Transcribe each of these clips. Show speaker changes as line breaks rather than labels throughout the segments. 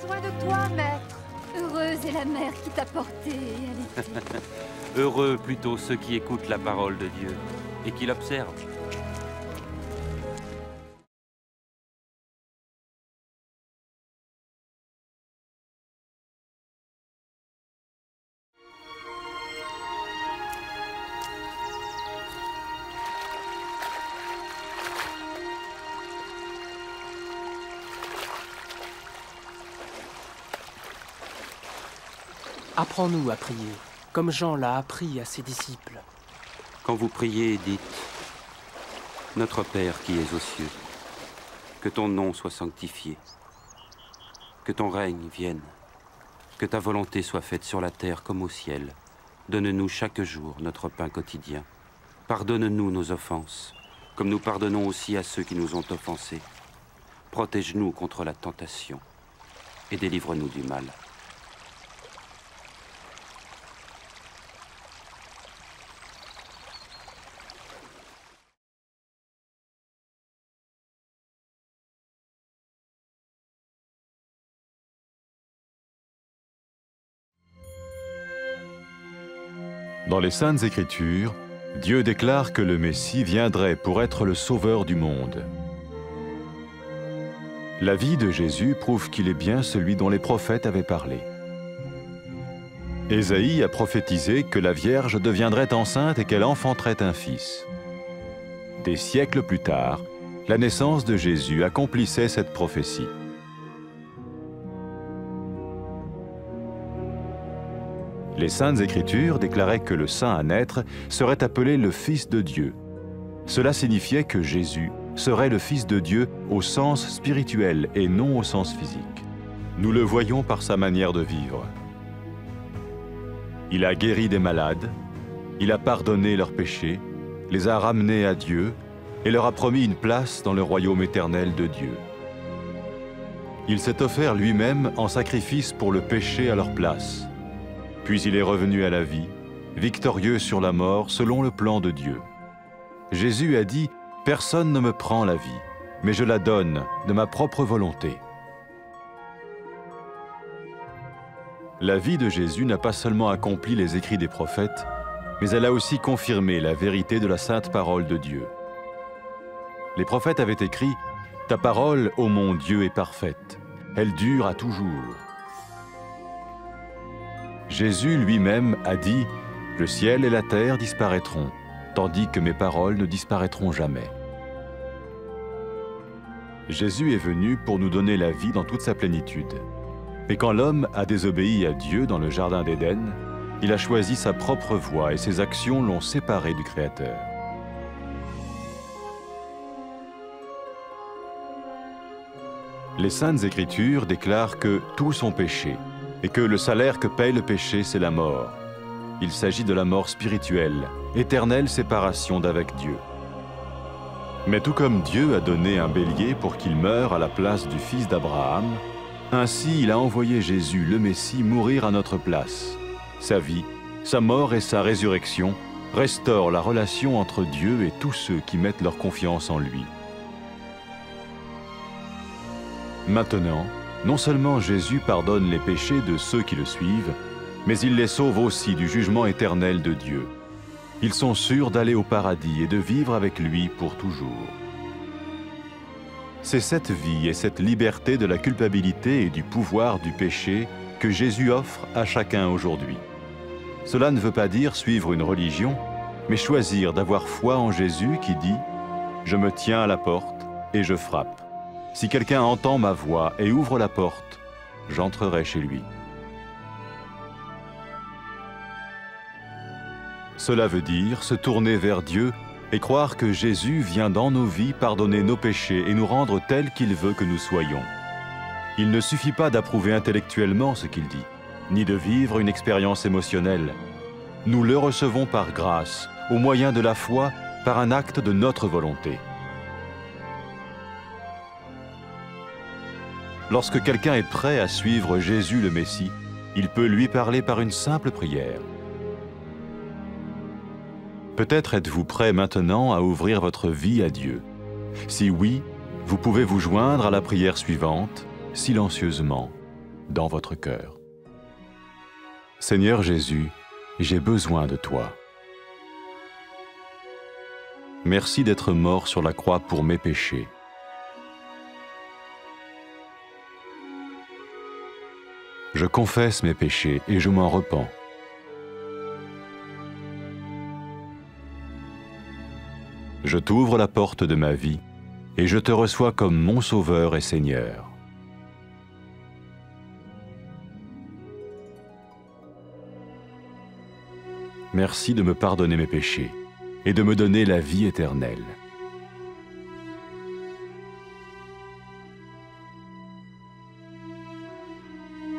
soin de toi, maître. Heureuse est la mère qui t'a porté et allaité.
Heureux plutôt ceux qui écoutent la parole de Dieu et qui l'observent.
Apprends-nous à prier, comme Jean l'a appris à ses disciples.
Quand vous priez, dites « Notre Père qui es aux cieux, que ton nom soit sanctifié, que ton règne vienne, que ta volonté soit faite sur la terre comme au ciel. Donne-nous chaque jour notre pain quotidien. Pardonne-nous nos offenses, comme nous pardonnons aussi à ceux qui nous ont offensés. Protège-nous contre la tentation et délivre-nous du mal. »
Dans les Saintes Écritures, Dieu déclare que le Messie viendrait pour être le sauveur du monde. La vie de Jésus prouve qu'il est bien celui dont les prophètes avaient parlé. Ésaïe a prophétisé que la Vierge deviendrait enceinte et qu'elle enfanterait un fils. Des siècles plus tard, la naissance de Jésus accomplissait cette prophétie. Les Saintes Écritures déclaraient que le saint à naître serait appelé le Fils de Dieu. Cela signifiait que Jésus serait le Fils de Dieu au sens spirituel et non au sens physique. Nous le voyons par sa manière de vivre. Il a guéri des malades, il a pardonné leurs péchés, les a ramenés à Dieu et leur a promis une place dans le royaume éternel de Dieu. Il s'est offert lui-même en sacrifice pour le péché à leur place. Puis il est revenu à la vie, victorieux sur la mort selon le plan de Dieu. Jésus a dit « Personne ne me prend la vie, mais je la donne de ma propre volonté. » La vie de Jésus n'a pas seulement accompli les écrits des prophètes, mais elle a aussi confirmé la vérité de la sainte parole de Dieu. Les prophètes avaient écrit « Ta parole, ô mon Dieu, est parfaite, elle dure à toujours. » Jésus lui-même a dit « Le ciel et la terre disparaîtront, tandis que mes paroles ne disparaîtront jamais. » Jésus est venu pour nous donner la vie dans toute sa plénitude. Mais quand l'homme a désobéi à Dieu dans le jardin d'Éden, il a choisi sa propre voie et ses actions l'ont séparé du Créateur. Les Saintes Écritures déclarent que tous ont péché et que le salaire que paye le péché, c'est la mort. Il s'agit de la mort spirituelle, éternelle séparation d'avec Dieu. Mais tout comme Dieu a donné un bélier pour qu'il meure à la place du fils d'Abraham, ainsi il a envoyé Jésus, le Messie, mourir à notre place. Sa vie, sa mort et sa résurrection restaurent la relation entre Dieu et tous ceux qui mettent leur confiance en lui. Maintenant, non seulement Jésus pardonne les péchés de ceux qui le suivent, mais il les sauve aussi du jugement éternel de Dieu. Ils sont sûrs d'aller au paradis et de vivre avec lui pour toujours. C'est cette vie et cette liberté de la culpabilité et du pouvoir du péché que Jésus offre à chacun aujourd'hui. Cela ne veut pas dire suivre une religion, mais choisir d'avoir foi en Jésus qui dit « Je me tiens à la porte et je frappe. Si quelqu'un entend ma voix et ouvre la porte, j'entrerai chez lui. » Cela veut dire se tourner vers Dieu et croire que Jésus vient dans nos vies pardonner nos péchés et nous rendre tels qu'il veut que nous soyons. Il ne suffit pas d'approuver intellectuellement ce qu'il dit, ni de vivre une expérience émotionnelle. Nous le recevons par grâce, au moyen de la foi, par un acte de notre volonté. Lorsque quelqu'un est prêt à suivre Jésus le Messie, il peut lui parler par une simple prière. Peut-être êtes-vous prêt maintenant à ouvrir votre vie à Dieu. Si oui, vous pouvez vous joindre à la prière suivante, silencieusement. dans votre cœur. Seigneur Jésus, j'ai besoin de toi. Merci d'être mort sur la croix pour mes péchés. Je confesse mes péchés et je m'en repens. Je t'ouvre la porte de ma vie et je te reçois comme mon Sauveur et Seigneur. Merci de me pardonner mes péchés et de me donner la vie éternelle.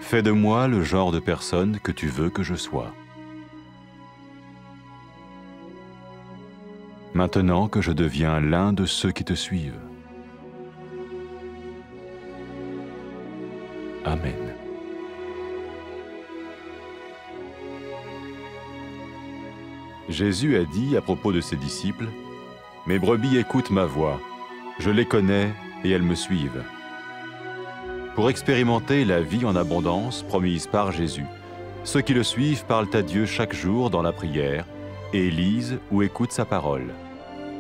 Fais de moi le genre de personne que tu veux que je sois. Maintenant que je deviens l'un de ceux qui te suivent. Amen. Jésus a dit à propos de ses disciples, « Mes brebis écoutent ma voix, je les connais et elles me suivent. » Pour expérimenter la vie en abondance promise par Jésus, ceux qui le suivent parlent à Dieu chaque jour dans la prière et lisent ou écoutent sa parole.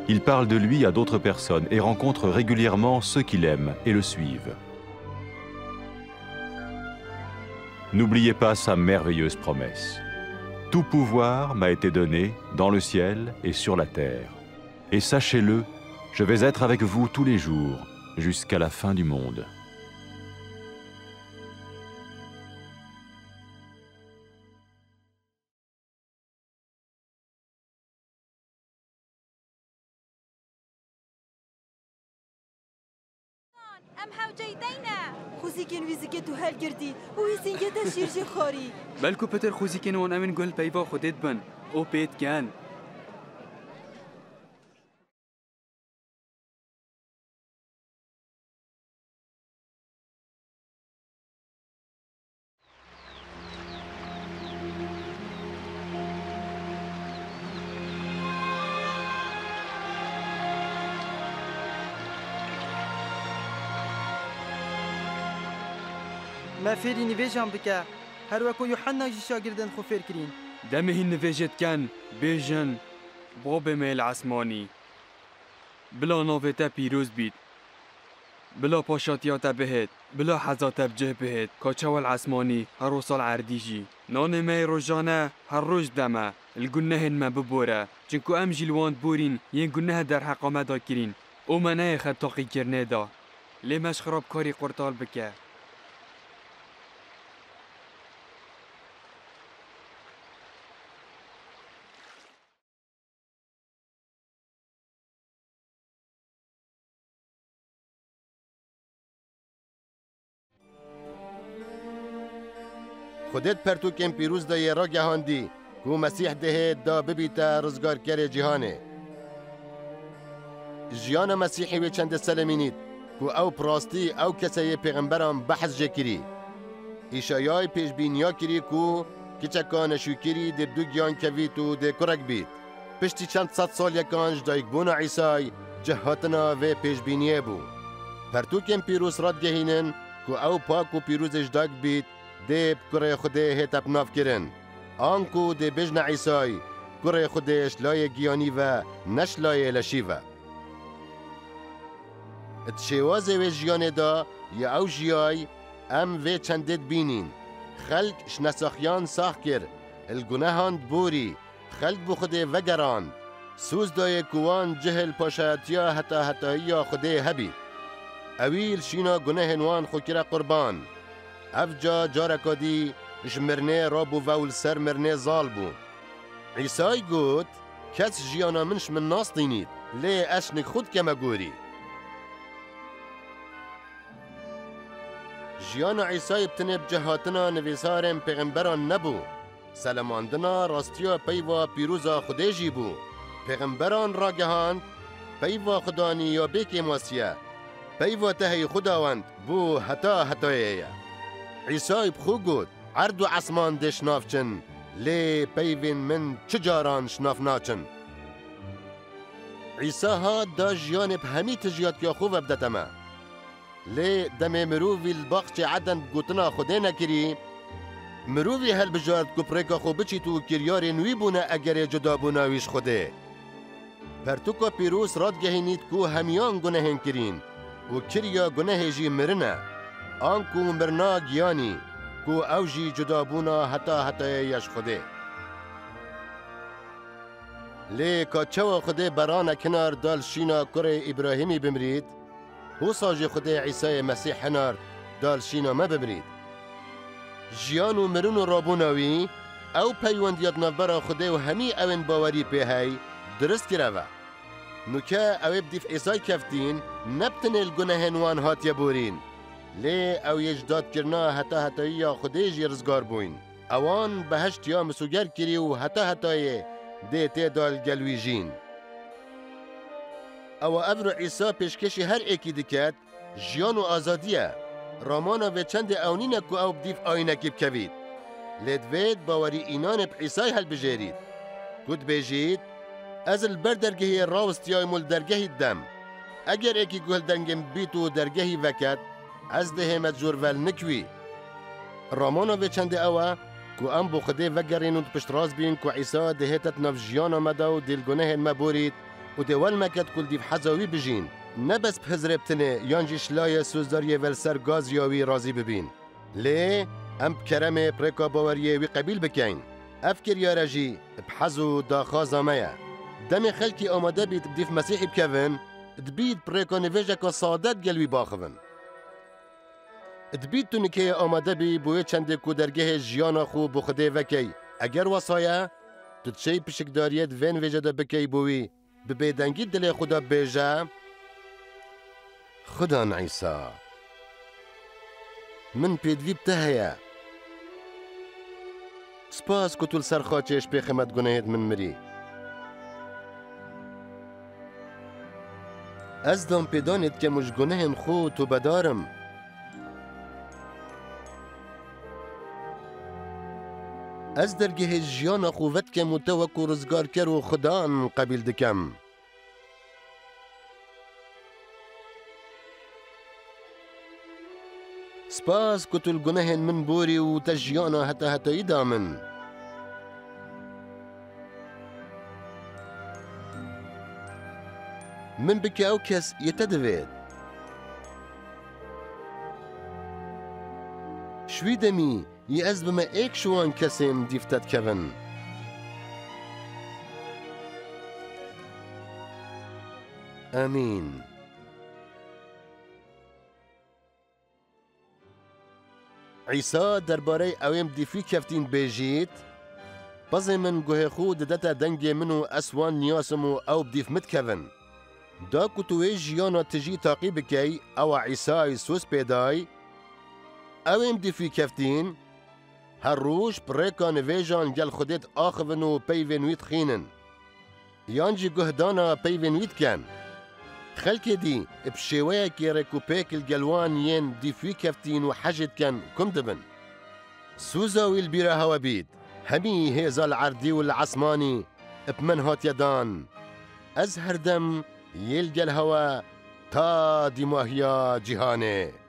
Ils parlent de lui à d'autres personnes et rencontrent régulièrement ceux qui l'aiment et le suivent. N'oubliez pas sa merveilleuse promesse. Tout pouvoir m'a été donné dans le ciel et sur la terre. Et sachez-le, je vais être avec vous tous les jours, jusqu'à la fin du monde.
ام حوجيتينا
خوزیکن ویزیکت و هل گردی و ویزینگت شیرجی خاری
بلکو پتر خوزی کنون امین گل پیوا خودت بن او پیت کن
ما فێری نوێژان بکە هەروەکو یوحەنا ژی شاگردن خۆ فێرکرین
دمهی نوێژت کن بیژن بۆ بمێل عسمانی بلا ناوێتە پیرۆز بیت بلا پاشاتیاتە بهێت بلا حەزاتە بجێ بهێت کاچەوەل عسمانی هەرۆ ساڵ عەردیژی نانێمەی ڕۆژانە هەر ڕۆژ دەمە الگونەهێنمە ببۆرە چونکو ئەم ژیلواند بورین یەن گونەهە دەرحەقامەدا کرین ئەومە نەیە خەتاقیکردنێدا لێمەش خراپکاری قورتال بکە
خودت پرتوکن پیروز دا یه را گهاندی که مسیح ده دا ببیتا رزگارگر جهانه جیان مسیحی و چند سلمینید که او پراستی او کسی پیغمبران بحث جکری ایشایای پیش بینیا کری که کچکان شوکری ده دو گیان کویت و ده کرک بید پشتی چند صد سال یکانج دا اکبون عیسای جهاتنا و پیش بینیه بو پرتوکن پیروز راد گهینن که او پاک و پیروزش داگ بید دب کره خوده هتب ناف کرن آنکو ده بجن عیسای کره خودش لای گیانی و نش لای لشی و اتشواز و جیان دا یا او جیای ام و چندت بینین خلق شنساخیان ساخ کر الگناهان بوری خلق بو خوده وگران سوز دای کوان جهل پاشایتیا حتی خوده هبی اویل شینا گناه نوان خوکر قربان افجا جارکادی جمرنه رابو وول سر مرنه زال بو عیسای گوت کس جیانا منش من ناس دینید لی اشنک خود کما گوری جیانا عیسای بتنب جهاتنا نویسارم پیغمبران نبو سلماندنا راستیا پیوا پیروزا خودجی بو پیغمبران را گهاند پیوا خدانی یا بیک ماسیه پیوا تهی خداوند بو حتایه عیسای بخو گود عرض و عصمان ده شنافچن لی پیوین من چجاران شناف ناچن عیسی ها دا جیان به همی تجیات که خوب بدتما لێ دەمێ مرۆڤی باخچێ عەدەن گوتنا خودێ نەکری مرۆڤی هەلبژارد کو پرێکا خۆ بچیت و کریارێ نوی بوونە ئەگەرێ جودابووناویش خودێ پەرتوکا پیرۆز ڕادگەهێنیت کو هەمیان گونەهێن کرین و کریا گونەهێ jî mirine an ku mirna giyanî ku ew jî cudabûna heta hetayê ya ji Xwedê lê ka çawa Xwedê berana kinar dal şîna kurê İbrahîmî bimrît wisa jî Xwedê Îsayê Mesîh hinar dal şîna me bimrît jiyan û mirin û rabûna wî ew peywendiyat navbera Xwedê û hemî ewên bawerî pê hey dirist kireve nuke ew ê bi dîv Îsay keftîn nebtinê li gunehên wan hatiye borîn lê ew yê ji dadkirina heta hetayiya Xwedê jî rizgar bûyn ewan beheşt ya misûger kirî û heta hetayê dê têda li gel wî jîn ewa ev ro Îsa pêşkeşî her êkî diket jiyan û azadî ye ramana vê çendê ew nîne ku ew bi dîv ayînekê bikevît lê divê bawerî înanê bi Îsayê helbijêrît ku dibêjît ez li ber dergehê rawistiyayim û li dergehî dem eger êkî ku hildengên bît û dergehî veket ez dihê me jorvel nikwî ramana vê çendê ew e ku em bo Xwedê vegerên û dipiştrast bîn ku Îsa dihêtet nav jiyana me da û dê li gunehên me borît û dê wel meket ku li dîv heza wî bijîn ne bes bi hizrê bitinê yan jî şilayê sozdariyê vel ser gaziya wî razî bibîn lê em bi keremê pirêka baweriyê wî qebîl bikin ev kiryare jî bi hez û daxwaza me ye demê xelkî amade bît bi dîv Mesîhê bikevin dibît pirêka nivêjeka sadet gel wî baxivin dibît tu nikeyê amade bî bû yê çendê ku dergehê jiyana xwe bi Xwedê vekey eger wasa ye tu çey pişikdariyê di vên vêje de bikey bû wî bi bêdengî dilê xwe de bêje Xudan Îsa min pêdivî bi te heye spas ku tu li ser xaçê ji pêxê me gunehêt min mirî ez dam pêdanê dikem û ji gunehên xwe tu bedarim ez dergehê jiyana xwe vedikem û te wekû rizgarker û Xudan qebîl dikem spas ku tu li gunehên min borî û te jiyana heta hetayî da min min bike ew kes yê te divêt şwî demî yê ez bime êk ji wan kesên dîv te dikevin amîn Îsa derbarey ewên bi dîvî keftîn bêjît bazê min guhê xwe didete dengê min û ez wan niyasim û ew bi dîv min dikevin da ku tu wê jiyana tijî taqî bikey ewa Îsayê soz pêday ewên bi dîvî keftîn her roj pirêka nivêjan gel Xwedê axivin û peyvên wî dixînin yan jî guhdana peyvên wî dikin xelkê dî bi şêweyekê rêkûpêk li gel wan yên dîvî keftîn û hejê dikin kum dibin sûza wî li bîra hewe bît hemî hêza li erdî û li esmanî bi min hatiye dan ez her dem yê li gel hewe ta dîmahiya cîhanê